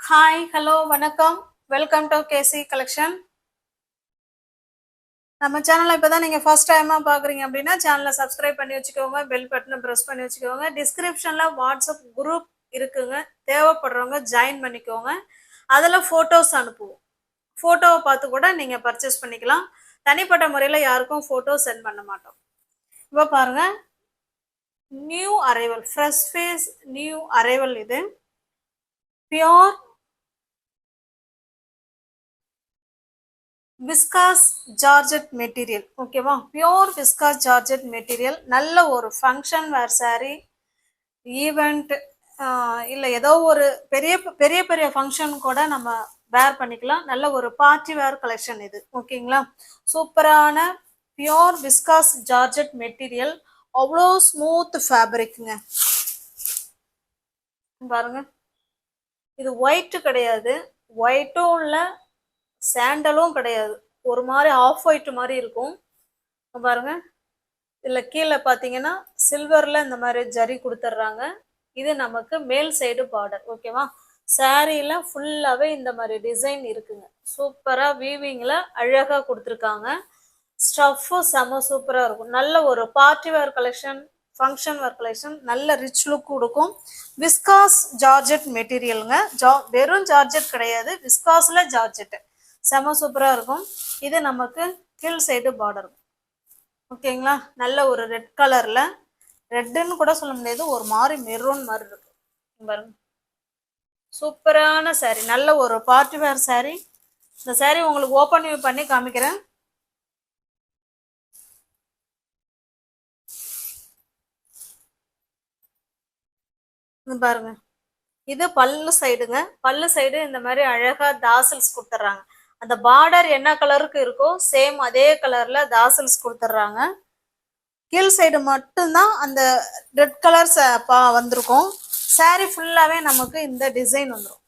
Hi hello வணக்கம். Welcome to KC collection. நம்ம சேனலை இப்போ தான் நீங்கள் ஃபர்ஸ்ட் டைமாக பார்க்குறீங்க அப்படின்னா சேனலை சப்ஸ்கிரைப் பண்ணி வச்சுக்கோங்க, பெல் பட்டனை ப்ரெஸ் பண்ணி வச்சுக்கோங்க. டிஸ்கிரிப்ஷனில் வாட்ஸ்அப் குரூப் இருக்குங்க, தேவைப்படுறவங்க ஜாயின் பண்ணிக்கோங்க. அதில் ஃபோட்டோஸ் அனுப்புவோம். ஃபோட்டோவை பார்த்து கூட நீங்கள் பர்ச்சேஸ் பண்ணிக்கலாம். தனிப்பட்ட முறையில் யாருக்கும் ஃபோட்டோ சென்ட் பண்ண மாட்டோம். இப்போ பாருங்கள், new arrival, fresh face new arrival. இது பியோர் விஸ்காஸ் ஜார்ஜெட் மெட்டீரியல். ஓகேவா, பியோர் விஸ்காஸ் ஜார்ஜெட் மெட்டீரியல். நல்ல ஒரு ஃபங்க்ஷன் வேர் சாரீ, ஈவெண்ட் இல்லை ஏதோ ஒரு பெரிய பெரிய பெரிய ஃபங்க்ஷன் கூட நம்ம வேர் பண்ணிக்கலாம். நல்ல ஒரு பார்ட்டி வேர் கலெக்ஷன் இது. ஓகேங்களா, சூப்பரான பியோர் விஸ்காஸ் ஜார்ஜெட் மெட்டீரியல். அவ்வளோ ஸ்மூத் ஃபேப்ரிக்குங்க. பாருங்க, இது ஒயிட்டு கிடையாது, ஒயிட்டும் இல்லை சாண்டலும் கிடையாது, ஒரு மாதிரி ஆஃப் ஒயிட் மாதிரி இருக்கும். பாருங்க, இதில் கீழே பார்த்தீங்கன்னா சில்வரில் இந்த மாதிரி ஜரி கொடுத்துட்றாங்க. இது நமக்கு மேல் சைடு பார்டர். ஓகேவா, சாரியில் ஃபுல்லாகவே இந்த மாதிரி டிசைன் இருக்குங்க. சூப்பராக வீவிங்கில் அழகாக கொடுத்துருக்காங்க. ஸ்டஃப்பும் செம சூப்பராக இருக்கும். நல்ல ஒரு party wear collection, function wear collection, நல்ல ரிச் லுக் கொடுக்கும். விஸ்காஸ் ஜார்ஜெட் மெட்டீரியலுங்க. வெறும் ஜார்ஜெட் கிடையாது, விஸ்காஸில் ஜார்ஜெட்டு. செம சூப்பராக இருக்கும். இது நமக்கு கீழ் சைடு பார்டர். ஓகேங்களா, நல்ல ஒரு ரெட் கலரில், ரெட்டுன்னு கூட சொல்ல முடியாது, ஒரு மாதிரி மெரூன் மாதிரி இருக்கு பாருங்க. சூப்பரான சாரீ, நல்ல ஒரு பார்ட்டி வேர் சாரீ. இந்த சாரீ உங்களுக்கு ஓப்பன் வியூ பண்ணி காமிக்கிறேன். பாருங்க, இது பல்லு சைடுங்க. பல்லு சைடு இந்த மாதிரி அழகா தாசல்ஸ் கொடுத்துட்றாங்க. அந்த பார்டர் என்ன கலருக்கு இருக்கோ சேம் அதே கலர்ல தாசல்ஸ் கொடுத்துட்றாங்க. கீழ் சைடு மட்டும்தான் அந்த ரெட் கலர் வந்திருக்கும். சாரீ ஃபுல்லாவே நமக்கு இந்த டிசைன் வந்துடும்.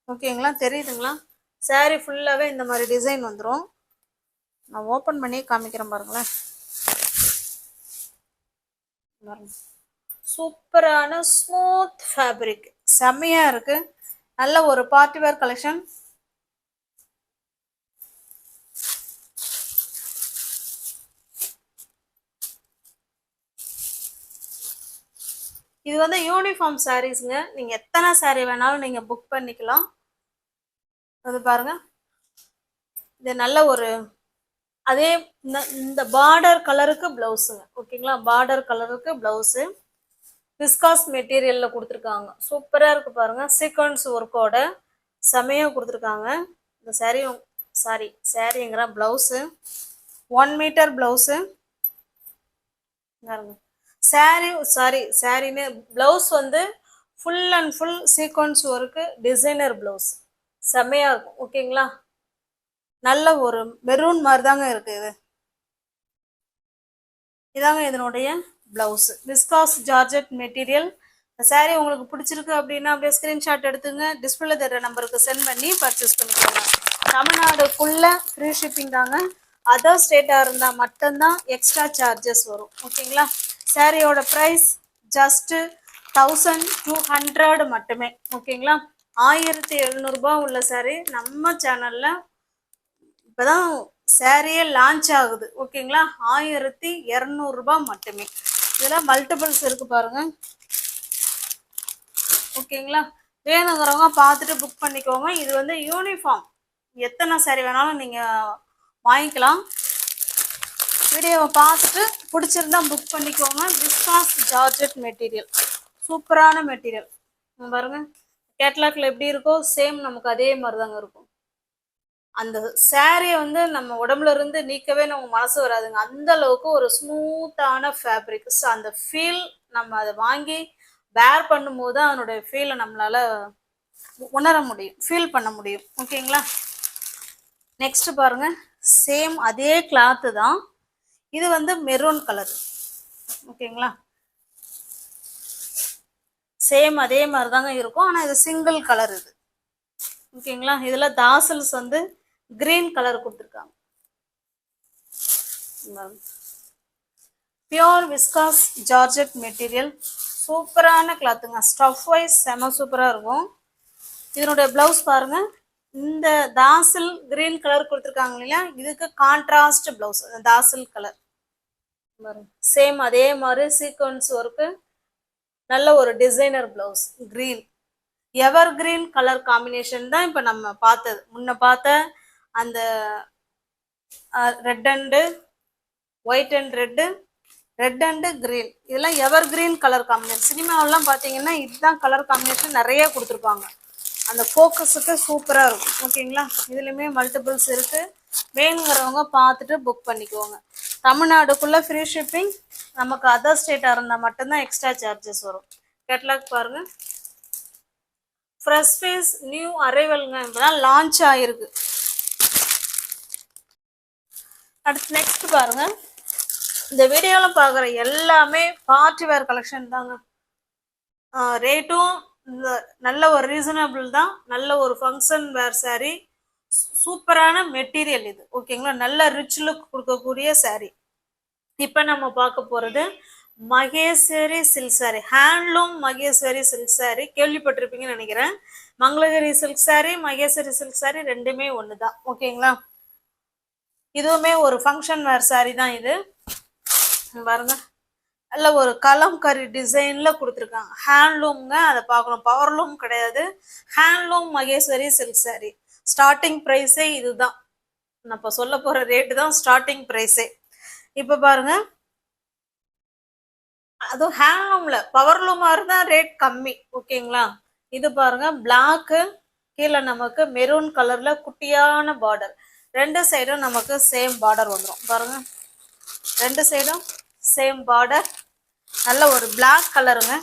ஓகேங்களா, தெரியுதுங்களா? சாரீ ஃபுல்லாவே இந்த மாதிரி டிசைன் வந்துடும். நான் ஓப்பன் பண்ணி காமிக்கிறேன் பாருங்களேன். சூப்பரான ஸ்மூத் ஃபேப்ரிக், செம்மையா இருக்கு. நல்ல ஒரு பார்ட்டி வேர் கலெக்ஷன். இது வந்து யூனிஃபார்ம் சாரீஸ்ங்க. நீங்க எத்தனை சாரீ வேணாலும் நீங்க புக் பண்ணிக்கலாம். அது பாருங்க, இது நல்ல ஒரு அதே இந்த பார்டர் கலருக்கு பிளவுஸுங்க. ஓகேங்களா, பார்டர் கலருக்கு பிளவுஸு விஸ்காஸ் மெட்டீரியல்ல கொடுத்துருக்காங்க. சூப்பரா இருக்கு பாருங்க. சீக்வன்ஸ் ஒர்க்கோட செமையா கொடுத்துருக்காங்க. இந்த சாரிங்கிற பிளவுஸு 1 மீட்டர் பிளவுஸு. சாரின்னு பிளவுஸ் வந்து full and full sequence work, designer blouse. செம்மையா இருக்கும். ஓகேங்களா, நல்ல ஒரு மெரூன் மாதிரி தாங்க இருக்கு. இதாங்க இதனுடைய blouse. Viscose georgette material. Sari உங்களுக்கு பிடிச்சிருக்கு அப்படின்னா அப்படியே ஸ்கிரீன்ஷாட் எடுத்துங்க, டிஸ்பிளே தர நம்பருக்கு சென்ட் பண்ணி பர்ச்சேஸ் பண்ணிக்கோங்க. தமிழ்நாடு ஃபுல்லாக ஃப்ரீ ஷிப்பிங் தாங்க. அதர் ஸ்டேட்டாக இருந்தால் மட்டும்தான் எக்ஸ்ட்ரா சார்ஜஸ் வரும். ஓகேங்களா, சாரியோட ப்ரைஸ் ஜஸ்ட்டு 1200 மட்டுமே. ஓகேங்களா, 1700 உள்ள சாரீ நம்ம சேனலில் இப்போதான் சாரியே லான்ச் ஆகுது. ஓகேங்களா, 1200 மட்டுமே. இதெல்லாம் மல்டிபிள்ஸ் இருக்கு பாருங்க. ஓகேங்களா, வேணுங்கிறவங்க பார்த்துட்டு புக் பண்ணிக்கோங்க. இது வந்து யூனிஃபார்ம், எத்தனை சாரி வேணாலும் நீங்கள் வாங்கிக்கலாம். வீடியோவை பார்த்துட்டு பிடிச்சிருந்தா புக் பண்ணிக்கோங்க. விஸ்காஸ் ஜார்ஜெட் மெட்டீரியல், சூப்பரான மெட்டீரியல். பாருங்க, கேட்லாக்ல எப்படி இருக்கோ சேம் நமக்கு அதே மாதிரி தாங்க இருக்கும். அந்த சாரியை வந்து நம்ம உடம்புல இருந்து நீக்கவே நம்ம மனசு வராதுங்க. அந்த அளவுக்கு ஒரு ஸ்மூத்தான ஃபேப்ரிக். அந்த ஃபீல் நம்ம அதை வாங்கி வேர் பண்ணும்போது தான் அதனுடைய ஃபீலை நம்மளால உணர முடியும், ஃபீல் பண்ண முடியும். ஓகேங்களா, நெக்ஸ்ட் பாருங்க, சேம் அதே கிளாத்து தான். இது வந்து மெரூன் கலர். ஓகேங்களா, சேம் அதே மாதிரி தாங்க இருக்கும், ஆனால் இது சிங்கிள் கலர். இது ஓகேங்களா, இதில் தாசல்ஸ் வந்து கிரீன் கலர் கொடுத்துருக்காங்க. பியோர் விஸ்காஸ் ஜார்ஜெட் மெட்டீரியல், சூப்பரான கிளாத்துங்க. ஸ்டஃப் வைஸ் செம சூப்பராக இருக்கும். இதனுடைய பிளவுஸ் பாருங்க. இந்த தாசில் கிரீன் கலர் கொடுத்துருக்காங்க இல்லையா, இதுக்கு கான்ட்ராஸ்ட் பிளவுஸ் தாசில் கலர். சேம் அதே மாதிரி சீக்வன்ஸ் ஒர்க்கு, நல்ல ஒரு டிசைனர் பிளவுஸ் கிரீன். எவர் கிரீன் கலர் காம்பினேஷன் தான் இப்போ நம்ம பார்த்தது. முன்ன பார்த்த அந்த red and white and red and green, இதெல்லாம் எவர் கிரீன் கலர் காம்பினேஷன். சினிமாவெல்லாம் பார்த்தீங்கன்னா இதுதான் கலர் காம்பினேஷன் நிறைய கொடுத்துருப்பாங்க. அந்த ஃபோக்கஸுக்கு சூப்பராக இருக்கும். ஓகேங்களா, இதுலேயுமே மல்டிபிள்ஸ் இருக்குது. வேணுங்கிறவங்க பார்த்துட்டு புக் பண்ணிக்குவோங்க. தமிழ்நாடுக்குள்ளே ஃப்ரீ ஷிப்பிங். நமக்கு அதர் ஸ்டேட்டாக இருந்தால் மட்டும்தான் எக்ஸ்ட்ரா சார்ஜஸ் வரும். கேட்லாக் பாருங்கள். ஃப்ரெஷ் ஃபேஸ் நியூ அரைவல்ங்க, இப்போதான் லான்ச் ஆகிருக்கு. அடுத்து நெக்ஸ்ட் பாருங்கள். இந்த வீடியோவில் பார்க்குற எல்லாமே பார்ட்டி வேர் கலெக்ஷன் தாங்க. ரேட்டும் நல்ல ஒரு ரீசனபிள் தான். நல்ல ஒரு ஃபங்க்ஷன் வேர் சாரீ, சூப்பரான மெட்டீரியல் இது. ஓகேங்களா, நல்ல ரிச் லுக் கொடுக்கக்கூடிய சாரீ. இப்போ நம்ம பார்க்க போகிறது Maheshwari silk sari, handloom Maheshwari silk sari. கேள்விப்பட்டிருப்பீங்கன்னு நினைக்கிறேன். மங்களகிரி சில்க் சாரீ, மகேஸ்வரி சில்க் சாரீ ரெண்டுமே ஒன்று தான். ஓகேங்களா, இதுவுமே ஒரு ஃபங்க்ஷன் வேர் சாரீ தான். இது பாருங்க, நல்ல ஒரு கலம்கரி டிசைனில் கொடுத்துருக்காங்க. ஹேண்ட்லூம்ங்க, அதை பார்க்கணும். பவர்லூம் கிடையாது, handloom Maheshwari silk sari. Starting ப்ரைஸே இதுதான். நான் இப்போ சொல்ல போகிற ரேட்டு தான் ஸ்டார்டிங் ப்ரைஸே. இப்போ பாருங்க, அதுவும் ஹேண்ட்லூமில். பவர்லூமாக இருந்தால் ரேட் கம்மி. ஓகேங்களா, இது பாருங்க, பிளாக்கு கீழே நமக்கு மெரூன் கலரில் குட்டியான பார்டர். ரெண்டு சைடும் நமக்கு சேம் பார்டர் வந்துடும். பாருங்க, ரெண்டு சைடும் சேம் பார்டர். நல்ல ஒரு பிளாக் கலருங்க,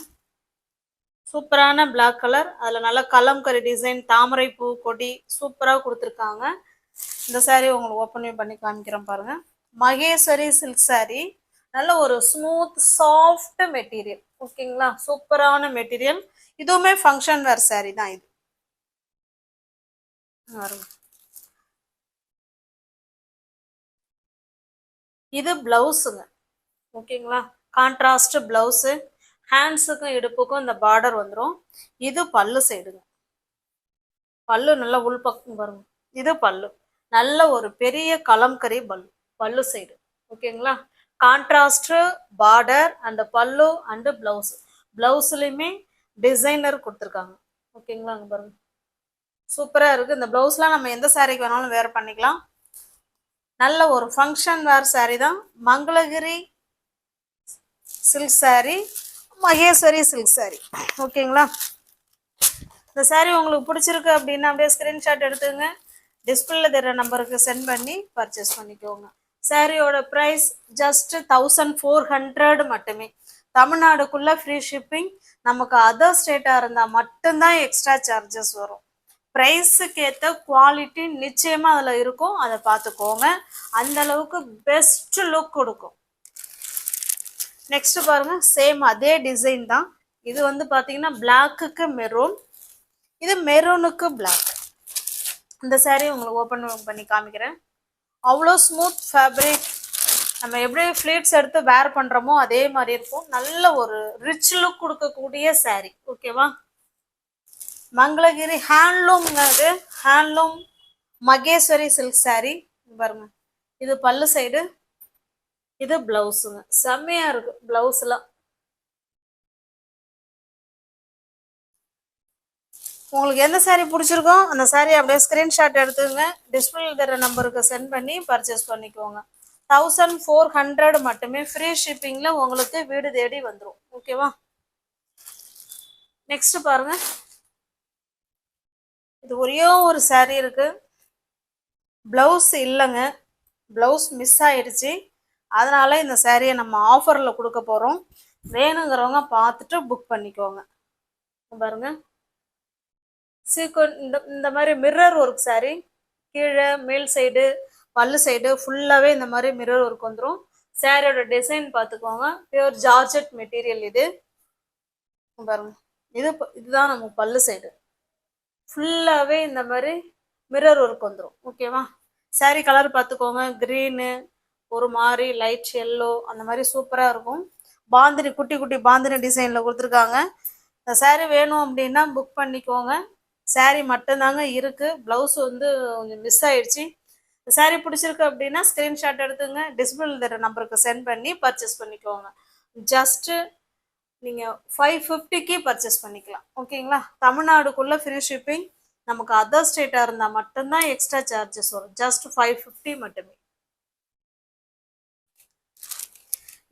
சூப்பரான பிளாக் கலர். அதில் நல்ல கலம்கரி டிசைன், தாமரை பூ கொடி சூப்பராக கொடுத்துருக்காங்க. இந்த சாரீ உங்களுக்கு ஓப்பன் பண்ணி காமிக்கிறேன் பாருங்க. மகேஸ்வரி சில்க் சாரீ, நல்ல ஒரு ஸ்மூத் சாஃப்ட் மெட்டீரியல். ஓகேங்களா, சூப்பரான மெட்டீரியல். இதுவுமே ஃபங்க்ஷன் வேர் சாரீ தான். இது இது பிளவுஸுங்க. ஓகேங்களா, கான்ட்ராஸ்ட் பிளவுஸு. ஹேண்ட்ஸுக்கும் இடுப்புக்கும் இந்த பார்டர் வந்துடும். இது பல்லு சைடுங்க. பல்லு நல்லா உள்பக்கம் பாருங்க. இது பல்லு, நல்ல ஒரு பெரிய கலம்கரி பல்லு சைடு. ஓகேங்களா, கான்ட்ராஸ்ட் பார்டர் அண்ட் பல்லு அண்டு பிளவுஸ். பிளவுஸ்லையுமே டிசைனர் கொடுத்துருக்காங்க. ஓகேங்களா, அங்கே பாருங்க, சூப்பராக இருக்குது. இந்த பிளவுஸ்லாம் நம்ம எந்த சாரீக்கு வேணாலும் வேர் பண்ணிக்கலாம். நல்ல ஒரு ஃபங்க்ஷன் வேர் சாரீ தான். Mangalagiri silk sari, Maheshwari silk sari. ஓகேங்களா, இந்த சாரீ உங்களுக்கு பிடிச்சிருக்கு அப்படின்னா அப்படியே ஸ்க்ரீன்ஷாட் எடுத்துங்க. டிஸ்பிளேல தர நம்பருக்கு சென்ட் பண்ணி பர்ச்சேஸ் பண்ணிக்கோங்க. சாரியோட ப்ரைஸ் ஜஸ்ட் 1400 மட்டுமே. தமிழ்நாடுக்குள்ள ஃப்ரீ ஷிப்பிங். நமக்கு அதர் ஸ்டேட்டாக இருந்தால் மட்டும்தான் எக்ஸ்ட்ரா சார்ஜஸ் வரும். ப்ரைஸுக்கு ஏற்ற குவாலிட்டி நிச்சயமாக அதில் இருக்கும். அதை பார்த்துக்கோங்க. அந்த அளவுக்கு பெஸ்ட் லுக் கொடுக்கும். நெக்ஸ்ட் பாருங்க, சேம் அதே டிசைன் தான். இது வந்து பார்த்தீங்கன்னா பிளாக்குக்கு மெரூன், இது மெரூனுக்கு பிளாக். இந்த சாரீ உங்களுக்கு ஓப்பன் பண்ணி காமிக்கிறேன். அவ்வளோ ஸ்மூத் ஃபேப்ரிக். நம்ம எப்படி ஃப்ளீட்ஸ் எடுத்து வேர் பண்ணுறோமோ அதே மாதிரி இருக்கும். நல்ல ஒரு ரிச் லுக் கொடுக்கக்கூடிய சாரீ. ஓகேவா, மங்களகிரி ஹேண்ட்லூம்ங்க. இது ஹேண்ட்லூம் மகேஸ்வரி சில்க் சாரீ. பாருங்க, இது பல்லு சைடு, இது பிளவுஸுங்க. செம்மையா இருக்கு பிளவுஸ்லாம். உங்களுக்கு எந்த சாரீ பிடிச்சிருக்கோ அந்த சாரீ அப்படியே ஸ்க்ரீன்ஷாட் எடுத்துங்க. டிஸ்பிளே தர நம்பருக்கு சென்ட் பண்ணி பர்ச்சேஸ் பண்ணிக்கோங்க. 1400 மட்டுமே. ஃப்ரீ ஷிப்பிங்கில் உங்களுக்கு வீடு தேடி வந்துடும். ஓகேவா, நெக்ஸ்ட் பாருங்க. இது ஒரே ஒரு சாரீ இருக்கு, பிளவுஸ் இல்லைங்க. பிளவுஸ் மிஸ் ஆயிடுச்சு. அதனால இந்த சாரியை நம்ம ஆஃபரில் கொடுக்க போகிறோம். வேணுங்கிறவங்க பார்த்துட்டு புக் பண்ணிக்கோங்க. பாருங்க, இந்த மாதிரி மிரர் ஒர்க் சாரீ. கீழே மேல் சைடு பல்லு சைடு ஃபுல்லாகவே இந்த மாதிரி மிரர் ஒர்க் வந்துடும். சாரியோட டிசைன் பார்த்துக்கோங்க. பியூர் ஜார்ஜெட் மெட்டீரியல் இது. பாருங்க, இதுதான் நம்ம பல்லு சைடு. ஃபுல்லாகவே இந்த மாதிரி மிரர் ஒர்க் வந்துடும். ஓகேவா, சாரீ கலர் பார்த்துக்கோங்க. க்ரீனு, ஒரு மாதிரி லைட் எல்லோ, அந்த மாதிரி சூப்பராக இருக்கும். பாந்தினி, குட்டி குட்டி பாந்தினி டிசைனில் கொடுத்துருக்காங்க. இந்த சாரீ வேணும் அப்படின்னா புக் பண்ணிக்கோங்க. saree மட்டும்தாங்க இருக்கு. ப்ளவுஸ் வந்து கொஞ்சம் மிஸ் ஆயிடுச்சு. saree பிடிச்சிருக்கு அப்படின்னா ஸ்க்ரீன்ஷாட் எடுத்துங்க, டிஸ்பிளே தர நம்பருக்கு சென்ட் பண்ணி பர்ச்சேஸ் பண்ணிக்கோங்க. ஜஸ்ட் நீங்க 550க்கு பர்ச்சேஸ் பண்ணிக்கலாம். ஓகேங்களா? தமிழ்நாடுக்குள்ள ஃப்ரீ ஷிப்பிங். நமக்கு அதர் ஸ்டேட்டா இருந்தா மட்டும்தான் எக்ஸ்ட்ரா சார்ஜஸ் வரும். ஜஸ்ட் 550 மட்டுமே.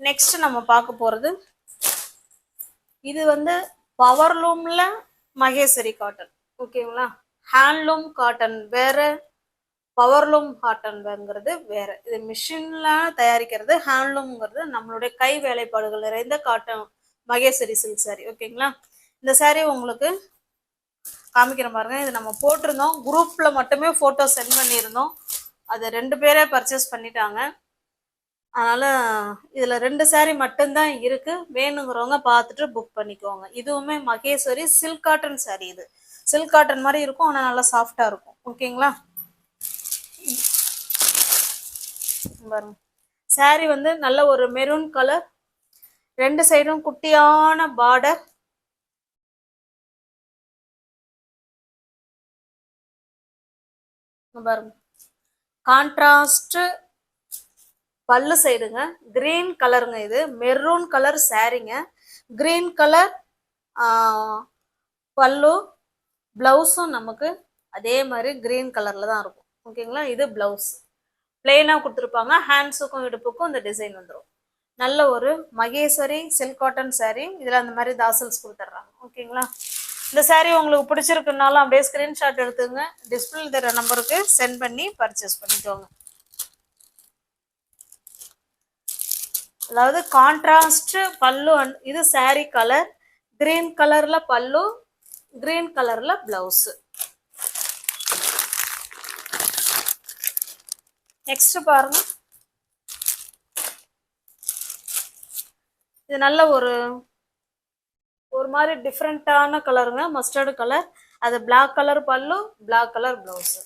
நெக்ஸ்ட் நம்ம பார்க்க போறது இது வந்து பவர்லூம்ல மகேஸ்வரி காட்டன். ஓகேங்களா? ஹேண்ட்லூம் காட்டன் வேற, பவர்லூம் காட்டன்ங்கிறது வேற. இது மிஷின்ல தயாரிக்கிறது. ஹேண்ட்லூம்ங்கிறது நம்மளுடைய கை வேலைப்பாடுகள் நிறைந்த காட்டன் மகேஸ்வரி சில்க் சாரி. ஓகேங்களா? இந்த சாரி உங்களுக்கு காமிக்கிற பாருங்க. இது நம்ம போட்டிருந்தோம், குரூப்ல மட்டுமே போட்டோ சென்ட் பண்ணியிருந்தோம். அது 2 பேரே பர்ச்சேஸ் பண்ணிட்டாங்க. அதனால இதுல 2 சாரி மட்டும்தான் இருக்கு. வேணுங்கிறவங்க பார்த்துட்டு புக் பண்ணிக்கோங்க. இதுவுமே மகேஸ்வரி சில்க் காட்டன் சாரி. இது சில்க் காட்டன் மாதிரி இருக்கும், ஆனா நல்லா சாஃப்டா இருக்கும். ஓகேங்களா? பாருங்க, சாரி வந்து நல்ல ஒரு மெரூன் கலர், 2 சைடும் குட்டியான பார்டர். பாருங்க, கான்ட்ராஸ்ட் பல்லு சைடுங்க, கிரீன் கலருங்க. இது மெரூன் கலர் சாரிங்க, கிரீன் கலர் பல்லு. பிளவுஸும் நமக்கு அதே மாதிரி கிரீன் கலர்ல தான் இருக்கும். ஓகேங்களா? இது பிளவுஸ் பிளெயினா கொடுத்துருப்பாங்க. ஹேண்ட்ஸுக்கும் இடுப்புக்கும் இந்த டிசைன் வந்துடும். நல்ல ஒரு மகேஸ்வரி சில்க் காட்டன் சாரி. இதுல அந்த மாதிரி தாசல்ஸ் கொடுத்துட்றாங்க. ஓகேங்களா? இந்த சாரி உங்களுக்கு பிடிச்சிருக்குனாலும் அப்படியே ஸ்கிரீன்ஷாட் எடுத்துங்க, டிஸ்பிளே தர நம்பருக்கு சென்ட் பண்ணி பர்ச்சேஸ் பண்ணிக்கோங்க. அதாவது கான்ட்ராஸ்ட் பல்லு. இது சாரி கலர், கிரீன் கலர்ல பல்லு, கிரீன் கலர்ல பிளவுஸ். நெக்ஸ்ட் பாருங்க, இது நல்ல ஒரு மாதிரி டிஃப்ரெண்டான கலருங்க, மஸ்டர்டு கலர். அது பிளாக் கலர் பல்லு, பிளாக் கலர் பிளவுஸ்.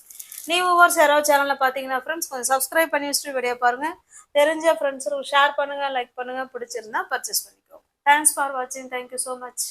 நீ ஒவ்வொரு யாராவது சேனல்ல பாத்தீங்கன்னா ஃப்ரெண்ட்ஸ் கொஞ்சம் சப்ஸ்கிரைப் பண்ணி வச்சுட்டு வீடியோ பாருங்க. தெரிஞ்ச ஃப்ரெண்ட்ஸுக்கு ஷேர் பண்ணுங்க, லைக் பண்ணுங்க, பிடிச்சிருந்தா பர்ச்சேஸ் பண்ணிக்கோங்க. தேங்க்ஸ் ஃபார் வாட்சிங். Thank you so much.